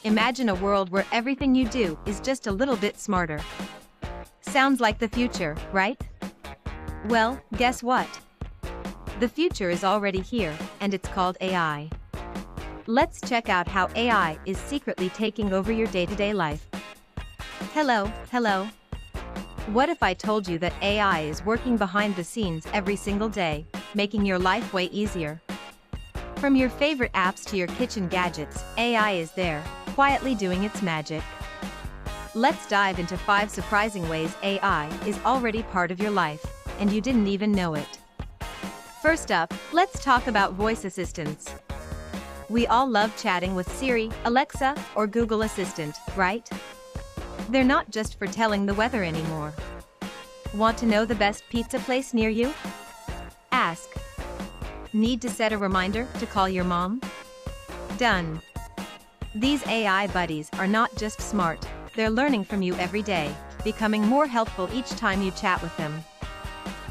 Imagine a world where everything you do is just a little bit smarter. Sounds like the future, right? Well, guess what? The future is already here, and it's called AI. Let's check out how AI is secretly taking over your day-to-day life. Hello. What if I told you that AI is working behind the scenes every single day, making your life way easier? From your favorite apps to your kitchen gadgets, AI is there, quietly doing its magic. Let's dive into 5 surprising ways AI is already part of your life, and you didn't even know it. First up, let's talk about voice assistants. We all love chatting with Siri, Alexa, or Google Assistant, right? They're not just for telling the weather anymore. Want to know the best pizza place near you? Ask. Need to set a reminder to call your mom? Done. These AI buddies are not just smart, they're learning from you every day, becoming more helpful each time you chat with them.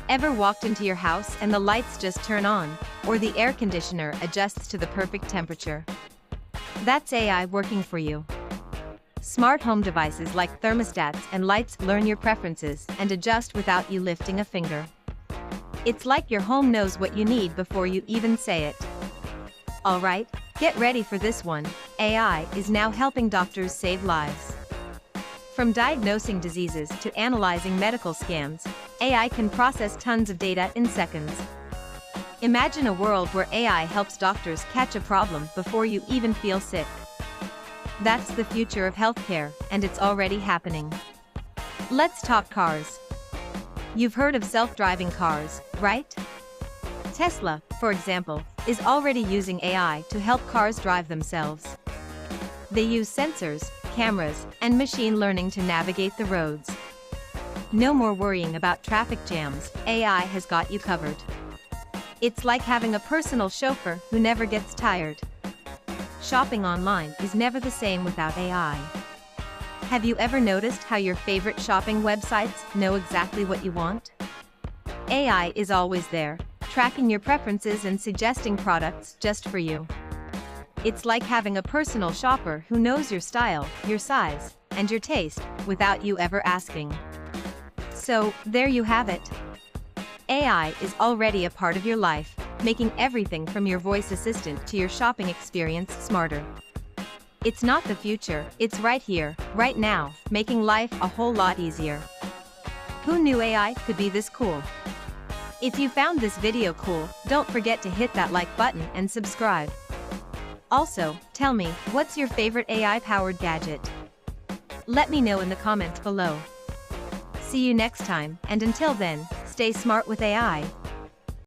Ever walked into your house and the lights just turn on, or the air conditioner adjusts to the perfect temperature? That's AI working for you. Smart home devices like thermostats and lights learn your preferences and adjust without you lifting a finger. It's like your home knows what you need before you even say it. Alright, get ready for this one. AI is now helping doctors save lives. From diagnosing diseases to analyzing medical scans, AI can process tons of data in seconds. Imagine a world where AI helps doctors catch a problem before you even feel sick. That's the future of healthcare, and it's already happening. Let's talk cars. You've heard of self-driving cars, right? Tesla, for example, is already using AI to help cars drive themselves. They use sensors, cameras, and machine learning to navigate the roads. No more worrying about traffic jams, AI has got you covered. It's like having a personal chauffeur who never gets tired. Shopping online is never the same without AI. Have you ever noticed how your favorite shopping websites know exactly what you want? AI is always there, tracking your preferences and suggesting products just for you. It's like having a personal shopper who knows your style, your size, and your taste, without you ever asking. So, there you have it. AI is already a part of your life, making everything from your voice assistant to your shopping experience smarter. It's not the future, it's right here, right now, making life a whole lot easier. Who knew AI could be this cool? If you found this video cool, don't forget to hit that like button and subscribe. Also, tell me, what's your favorite AI-powered gadget? Let me know in the comments below. See you next time, and until then, stay smart with AI.